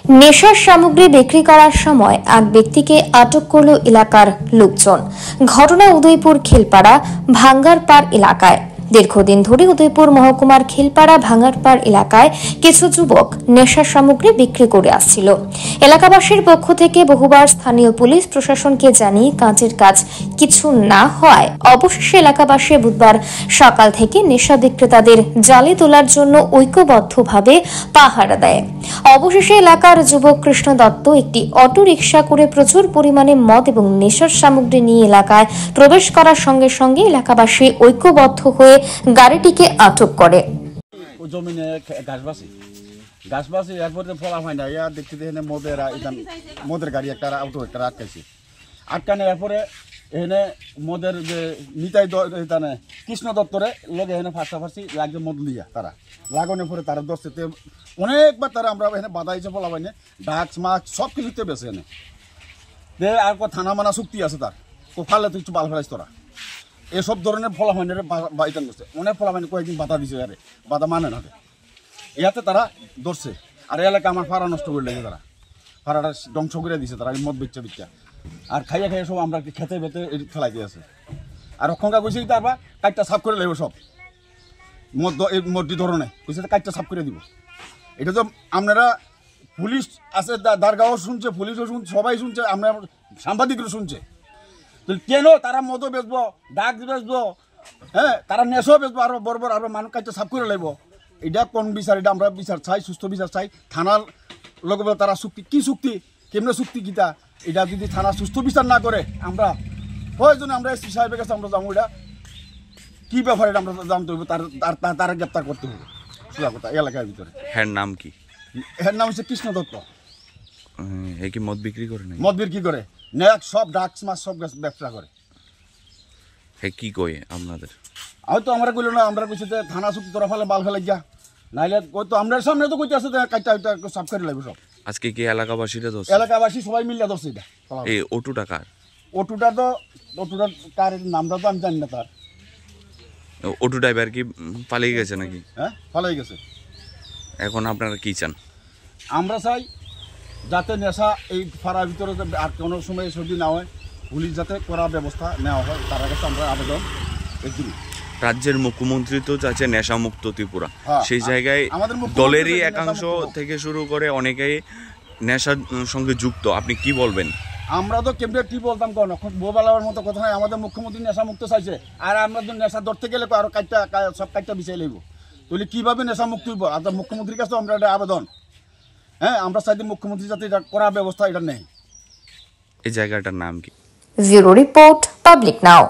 নেশার সামগ্রী বিক্রি করার সময় এক ব্যক্তিকে আটক করল এলাকার লোকজন। ঘটনা উদয়পুর খিলপাড়া ভাঙ্গারপাড় এলাকায়। দীর্ঘদিন ধরে উদয়পুর মহকুমার খিলপাড়া ভাঙ্গারপাড় এলাকায় কিছু যুবক নেশার সামগ্রী বিক্রি করে আসছিল। এলাকাবাসীর পক্ষ থেকে বহুবার স্থানীয় পুলিশ প্রশাসনকে জানিয়ে কাজের কাজ কিছু না হওয়ায় অবশেষে এলাকাবাসী বুধবার সকাল থেকে নেশা বিক্রেতাদের জালে তোলার জন্য ঐক্যবদ্ধভাবে পাহারা দেয়। অবশেষে এলাকার যুবক কৃষ্ণ দত্ত একটি অটো রিকশা করে প্রচুর পরিমাণে মদ এবং নেশার সামগ্রী নিয়ে এলাকায় প্রবেশ করার সঙ্গে সঙ্গে এলাকাবাসী ঐক্যবদ্ধ হয়ে গাড়িটিকে আটক করে। গাছবাসী এরপরে ফলা হয় না, ইয়া দেখতে দেখে মদের গাড়ি একটা অটো একটা আটকাইছে। আটকানে এরপরে এখানে মদের যে নিতাই কৃষ্ণ দত্তরে লগে এখানে ফাঁসাফাঁসি লাগছে মদ লিয়া তারা লাগানোর পরে তারা দশতে অনেকবার তারা আমরা এখানে বাধাইছে ফলা হয় না, ডাক্স মাস্ক সব কিছুতে বেছে এনে দে। আর থানা মানা চুক্তি আছে তার তো ফালে তুই একটু বাল ফেলাইছ তোরা এসব ধরনের ফলা হয় না বাইতান করছে। অনেক ফলা মানে কয়েকদিন বাধা দিছে, আরে বাধা মানে না ইয়াতে তারা ধরছে। আর এলাকা আমার ফাড়া নষ্ট করে লেগে তারা ফাড়াটা ধ্বংস করে দিছে তারা মদ বেচা বিচ্চা আর খাইয়া খাইয়া সব আমরা খেতে বেতে ফেলাই দিয়েছে। আর অক্ষঙ্কা কইছে তারপর কাজটা সাফ করে লাগবে সব মদটি ধরনে কইছে কাজটা সাফ করে দিব। এটা তো আপনারা পুলিশ আছে, দারগাঁও শুনছে, পুলিশও শুনছে, সবাই শুনছে, আমরা সাংবাদিকরা শুনছে। তো কেন তারা মদও বেচবো, ডাক বেচবো, হ্যাঁ তারা নেশাও বেচবো, আরো বড় আরো মানুষ কাজটা সাফ করে লাগবো। এটা কোন বিচার? এটা আমরা বিচার চাই, সুস্থ বিচার চাই। থানার লগে তারা চুক্তি কি চুক্তি, কেমনে চুক্তি কিতা, এটা যদি থানা সুস্থ বিচার না করে আমরা প্রয়োজনে আমরা এসপি সাহেবের কাছে আমরা যাবো। এটা কি ব্যাপার এটা আমরা জানতে হবে, তারা গ্রেপ্তার করতে হবে সোজা কথা এলাকার ভিতরে। হ্যাঁ নাম কি? এর নাম হচ্ছে কৃষ্ণ দত্ত। এ কি মদ বিক্রি করে নাকি? মদ বিক্রি করে, নেক সব ডাক্স মাছ সব ব্যবসা করে। হ্যাঁ কি কয় আপনাদের? হয়তো আমরা কইল না, আমরা কইছি যে থানা চুক্তি তোরা ফেলে বাল ফেলে গিয়া নাইলে তো আমরা সামনে তো কইতে আছে কাজটা সাফ করে লাগবে সব। আজকে কি এলাকাবাসীরা ধরছে? এলাকাবাসী সবাই মিলিয়ে ধরছে। এটা এই অটোটা কার? অটোটা কার নামটা তো আমি জানি না। তার অটো ড্রাইভার কি পালিয়ে গেছে নাকি? হ্যাঁ পালিয়ে গেছে। এখন আপনারা কি চান? আমরা চাই যাতে নেশা এই ফাড়ার ভিতরে আর কোনো সময় সর্দি না হয়, পুলিশ যাতে করার ব্যবস্থা নেওয়া হয়, তার কাছে আমরা আবেদন করি। রাজ্যের মুখ্যমন্ত্রী তো চাচ্ছে নেশামুক্ত ত্রিপুরা, হ্যাঁ, সেই জায়গায় দলেরই একাংশ থেকে শুরু করে অনেকেই নেশার সঙ্গে যুক্ত, আপনি কি বলবেন? আমরা তো কেমন কি বলতাম কোন বোবালার মতো কথা নয়। আমাদের মুখ্যমন্ত্রী নেশামুক্ত চাইছে, আর আমরা তো নেশা ধরতে গেলে আরো সব কাজটা বিষয় লাগবো। তাহলে কিভাবে নেশামুক্ত হইব? আর মুখ্যমন্ত্রীর কাছে আমরা এটা আবেদন, হ্যাঁ আমরা চাই মুখ্যমন্ত্রী যাতে এটা করার ব্যবস্থা এটা নেই। এই জায়গাটার নাম কি? ব্যুরো রিপোর্ট, পাবলিক নাও।